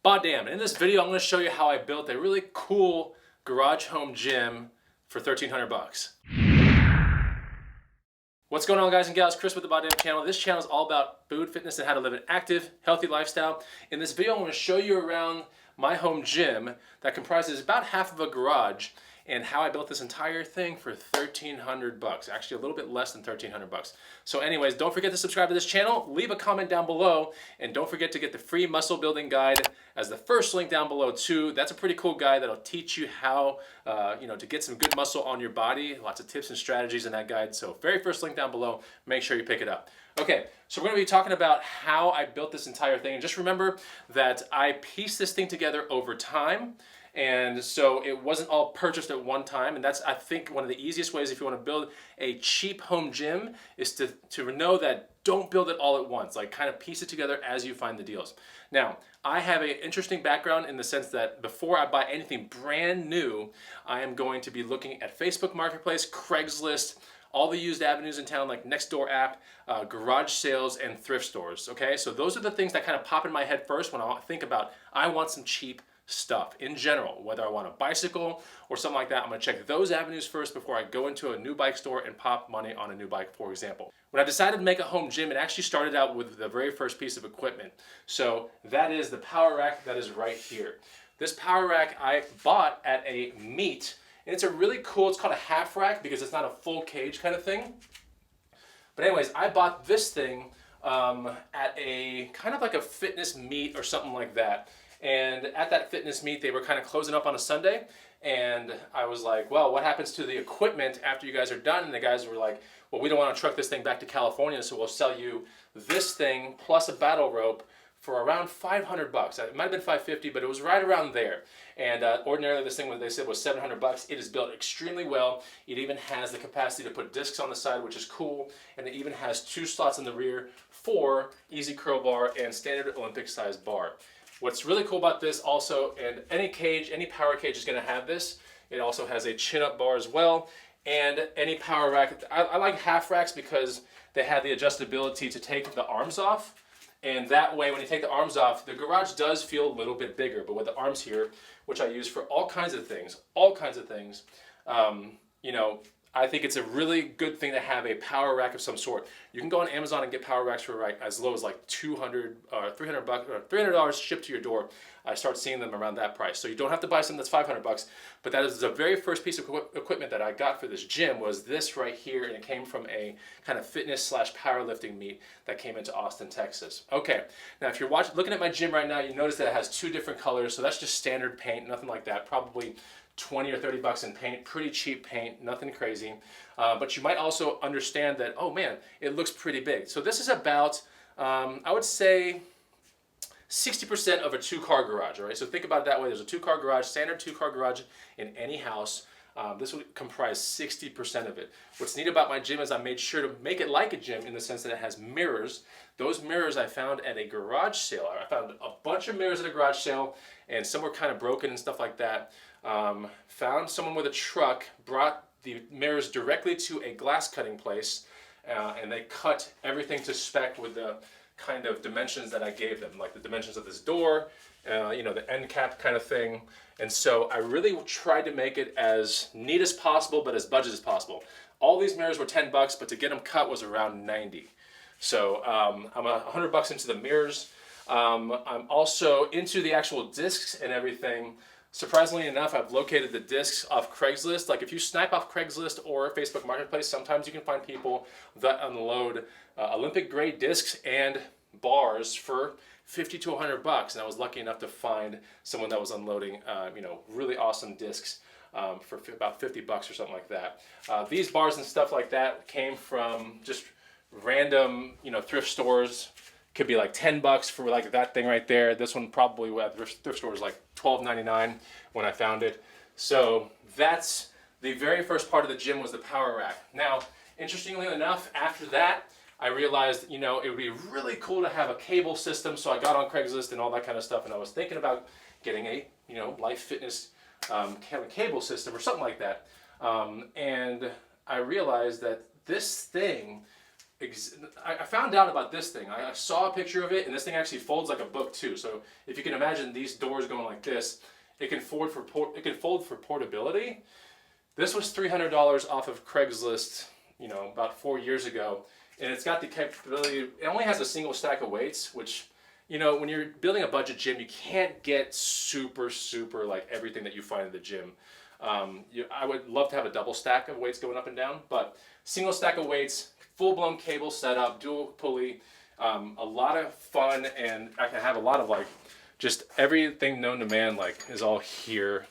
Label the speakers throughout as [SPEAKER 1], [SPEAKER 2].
[SPEAKER 1] BODDAMN. In this video, I'm going to show you how I built a really cool garage home gym for 1,300 bucks. What's going on, guys and gals? Chris with the BODDAMN channel. This channel is all about food, fitness, and how to live an active, healthy lifestyle. In this video, I'm going to show you around my home gym that comprises about half of a garage and how I built this entire thing for 1,300 bucks. Actually, a little bit less than 1,300 bucks. So anyways, don't forget to subscribe to this channel, leave a comment down below, and don't forget to get the free muscle building guide as the first link down below too. That's a pretty cool guide that'll teach you how to get some good muscle on your body. Lots of tips and strategies in that guide. So very first link down below, make sure you pick it up. Okay, so we're going to be talking about how I built this entire thing. And just remember that I pieced this thing together over time. And so it wasn't all purchased at one time. And that's, I think, one of the easiest ways if you want to build a cheap home gym is to know that don't build it all at once. Like, kind of piece it together as you find the deals. Now, I have an interesting background in the sense that before I buy anything brand new, I am going to be looking at Facebook Marketplace, Craigslist, all the used avenues in town like Nextdoor app, garage sales, and thrift stores. Okay, so those are the things that kind of pop in my head first when I think about I want some cheap stuff in general. Whether I want a bicycle or something like that, I'm going to check those avenues first before I go into a new bike store and pop money on a new bike, for example. When I decided to make a home gym, it actually started out with the very first piece of equipment. So that is the power rack that is right here. This power rack I bought at a meet, and it's a really cool, it's called a half rack because it's not a full cage kind of thing. But anyways, I bought this thing at a kind of like a fitness meet or something like that. And at that fitness meet, they were kind of closing up on a Sunday. And I was like, well, what happens to the equipment after you guys are done? And the guys were like, well, we don't want to truck this thing back to California, so we'll sell you this thing plus a battle rope for around 500 bucks. It might have been 550, but it was right around there. And ordinarily this thing, what they said was 700 bucks. It is built extremely well. It even has the capacity to put discs on the side, which is cool. And it even has 2 slots in the rear for easy curl bar and standard Olympic size bar. What's really cool about this also, and any cage, any power cage is going to have this. It also has a chin-up bar as well, and any power rack. I like half racks because they have the adjustability to take the arms off, and that way when you take the arms off, the garage does feel a little bit bigger. But with the arms here, which I use for all kinds of things, I think it's a really good thing to have a power rack of some sort. You can go on Amazon and get power racks for as low as like $200 or $300 shipped to your door. I start seeing them around that price. So you don't have to buy something that's 500 bucks. But that is the very first piece of equipment that I got for this gym was this right here, and it came from a kind of fitness / powerlifting meet that came into Austin, Texas. Okay, now if you're looking at my gym right now, you notice that it has 2 different colors. So that's just standard paint, nothing like that. Probably 20 or 30 bucks in paint, pretty cheap paint, nothing crazy. But you might also understand that, oh man, it looks pretty big. So this is about, I would say, 60% of a 2-car garage, all right? So think about it that way. There's a 2-car garage, standard 2-car garage in any house. This would comprise 60% of it. What's neat about my gym is I made sure to make it like a gym in the sense that it has mirrors. Those mirrors I found at a garage sale. I found a bunch of mirrors at a garage sale, and some were kind of broken and stuff like that. Found someone with a truck, brought the mirrors directly to a glass cutting place, and they cut everything to spec with the kind of dimensions that I gave them, like the dimensions of this door, the end cap kind of thing. And so I really tried to make it as neat as possible, but as budget as possible. All these mirrors were 10 bucks, but to get them cut was around 90. So I'm 100 bucks into the mirrors. I'm also into the actual discs and everything. Surprisingly enough, I've located the discs off Craigslist. Like if you snipe off Craigslist or Facebook Marketplace, sometimes you can find people that unload Olympic grade discs and bars for 50 to 100 bucks. And I was lucky enough to find someone that was unloading, really awesome discs for about 50 bucks or something like that. These bars and stuff like that came from just random, thrift stores. Could be like 10 bucks for like that thing right there. This one probably at the thrift store was like $12.99 when I found it. So that's the very first part of the gym was the power rack. Now, interestingly enough, after that, I realized, it would be really cool to have a cable system. So I got on Craigslist and all that kind of stuff, and I was thinking about getting a, Life Fitness cable system or something like that. And I realized that this thing I found out about this thing. I saw a picture of it, and this thing actually folds like a book too. So if you can imagine these doors going like this, it can fold for portability. This was $300 off of Craigslist, you know, about 4 years ago, and it's got the capability. It only has a single stack of weights, which, you know, when you're building a budget gym, you can't get super like everything that you find in the gym. I would love to have a double stack of weights going up and down, but single stack of weights, full-blown cable setup, dual pulley, a lot of fun, and I can have a lot of like just everything known to man like is all here.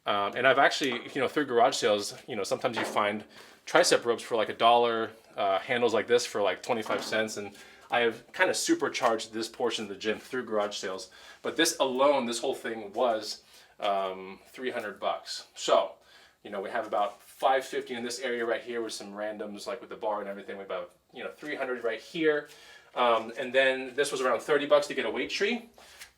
[SPEAKER 1] And I've actually, you know, through garage sales, you know, sometimes you find tricep ropes for like $1, handles like this for like 25 cents, and I have kind of supercharged this portion of the gym through garage sales. But this alone, this whole thing was $300. So, you know, we have about $550 in this area right here with some randoms like with the bar and everything. We have about, you know, $300 right here. And then this was around $30 to get a weight tree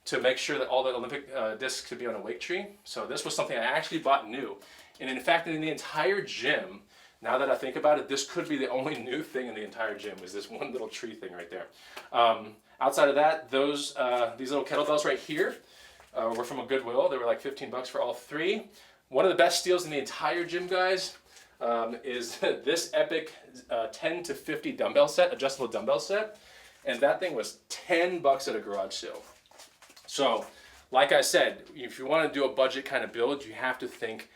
[SPEAKER 1] to make sure that all the Olympic discs could be on a weight tree. So this was something I actually bought new. And in fact, in the entire gym, now that I think about it, this could be the only new thing in the entire gym is this one little tree thing right there. Outside of that, these little kettlebells right here were from a Goodwill. They were like 15 bucks for all three. One of the best steals in the entire gym, guys, is this epic 10 to 50 dumbbell set, adjustable dumbbell set. And that thing was 10 bucks at a garage sale. So, like I said, if you want to do a budget kind of build, you have to think,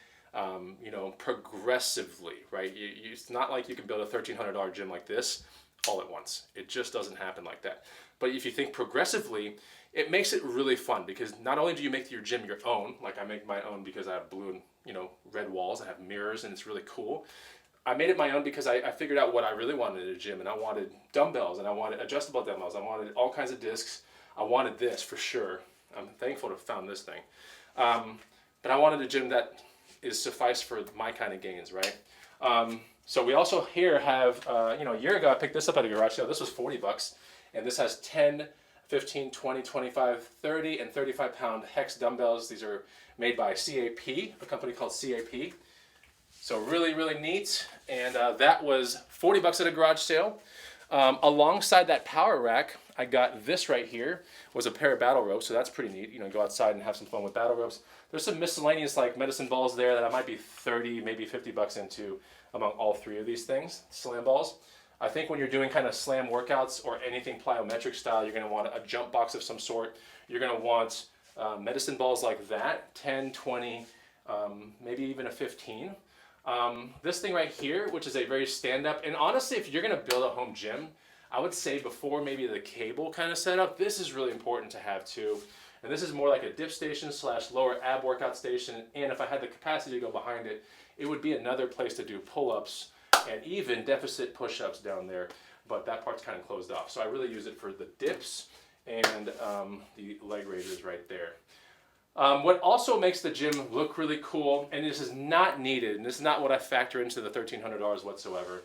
[SPEAKER 1] you know, progressively, right? It's not like you can build a $1,300 gym like this all at once. It just doesn't happen like that. But if you think progressively, it makes it really fun because not only do you make your gym your own, like I make my own because I have blue and, you know, red walls, I have mirrors, and it's really cool. I made it my own because I figured out what I really wanted in a gym, and I wanted dumbbells, and I wanted adjustable dumbbells, I wanted all kinds of discs. I wanted this for sure. I'm thankful to have found this thing. But I wanted a gym that is suffice for my kind of gains, right? So we also here have, you know, a year ago I picked this up at a garage sale. This was 40 bucks, and this has 10, 15, 20, 25, 30, and 35 pound hex dumbbells. These are made by CAP, a company called CAP. So really, really neat. And that was 40 bucks at a garage sale. Alongside that power rack, I got this right here, was a pair of battle ropes, so that's pretty neat. You know, go outside and have some fun with battle ropes. There's some miscellaneous like medicine balls there that I might be 30, maybe 50 bucks into among all three of these things, slam balls. I think when you're doing kind of slam workouts or anything plyometric style, you're going to want a jump box of some sort. You're going to want medicine balls like that, 10, 20, maybe even a 15. This thing right here, which is a very stand-up, and honestly, if you're going to build a home gym, I would say before maybe the cable kind of setup, this is really important to have too. And this is more like a dip station / lower ab workout station, and if I had the capacity to go behind it, it would be another place to do pull-ups and even deficit push-ups down there, but that part's kind of closed off. So I really use it for the dips and the leg raises right there. What also makes the gym look really cool, and this is not needed, and this is not what I factor into the $1,300 whatsoever,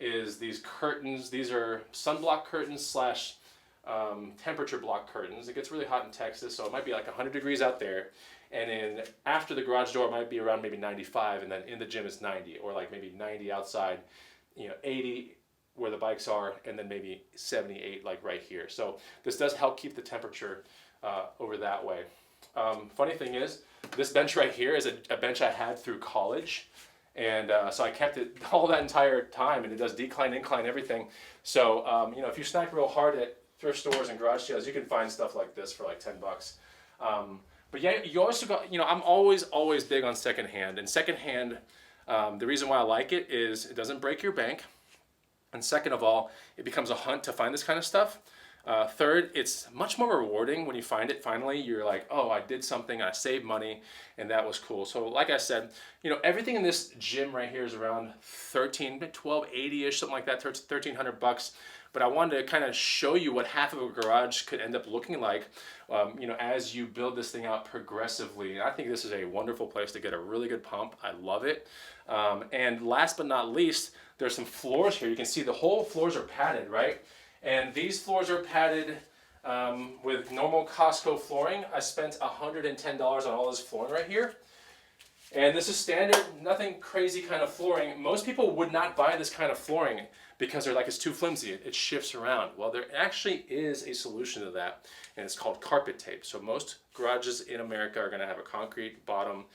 [SPEAKER 1] is these curtains. These are sunblock curtains / temperature block curtains. It gets really hot in Texas, so it might be like 100 degrees out there, and then after the garage door it might be around maybe 95, and then in the gym it's 90, or like maybe 90 outside, you know, 80 where the bikes are, and then maybe 78 like right here. So this does help keep the temperature over that way. Funny thing is, this bench right here is a bench I had through college, and so I kept it all that entire time, and it does decline, incline, everything. So you know, if you snack real hard at thrift stores and garage sales, you can find stuff like this for like 10 bucks. But yeah, you also got, you know, I'm always big on secondhand, and secondhand, the reason why I like it is it doesn't break your bank, and second of all, it becomes a hunt to find this kind of stuff. Third, it's much more rewarding when you find it finally. You're like, oh, I did something, I saved money, and that was cool. So like I said, you know, everything in this gym right here is around $1,280-ish, something like that, 1,300 bucks. But I wanted to kind of show you what half of a garage could end up looking like, you know, as you build this thing out progressively. And I think this is a wonderful place to get a really good pump. I love it. And last but not least, there's some floors here. You can see the whole floors are padded, right? And these floors are padded with normal Costco flooring. I spent $110 on all this flooring right here. And this is standard, nothing crazy kind of flooring. Most people would not buy this kind of flooring because they're like, it's too flimsy, it shifts around. Well, there actually is a solution to that, and it's called carpet tape. So most garages in America are gonna have a concrete bottom.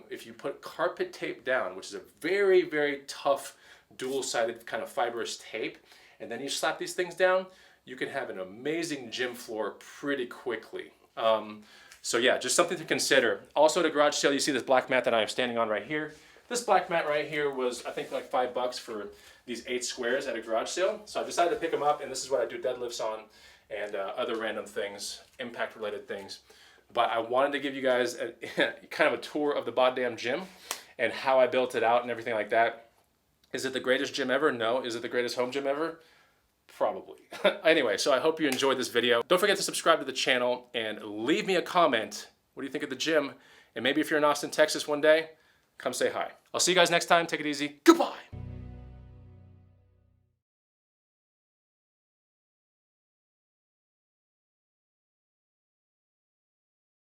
[SPEAKER 1] If you put carpet tape down, which is a very, very tough dual-sided kind of fibrous tape, and then you slap these things down, you can have an amazing gym floor pretty quickly. So yeah, just something to consider. Also at a garage sale, you see this black mat that I am standing on right here. This black mat right here was, I think, like $5 for these 8 squares at a garage sale. So I decided to pick them up, and this is what I do deadlifts on and other random things, impact-related things. But I wanted to give you guys kind of a tour of the BODDAMN gym and how I built it out and everything like that. Is it the greatest gym ever? No. Is it the greatest home gym ever? Probably. Anyway, so I hope you enjoyed this video. Don't forget to subscribe to the channel and leave me a comment. What do you think of the gym? And maybe if you're in Austin, Texas one day, come say hi. I'll see you guys next time. Take it easy. Goodbye.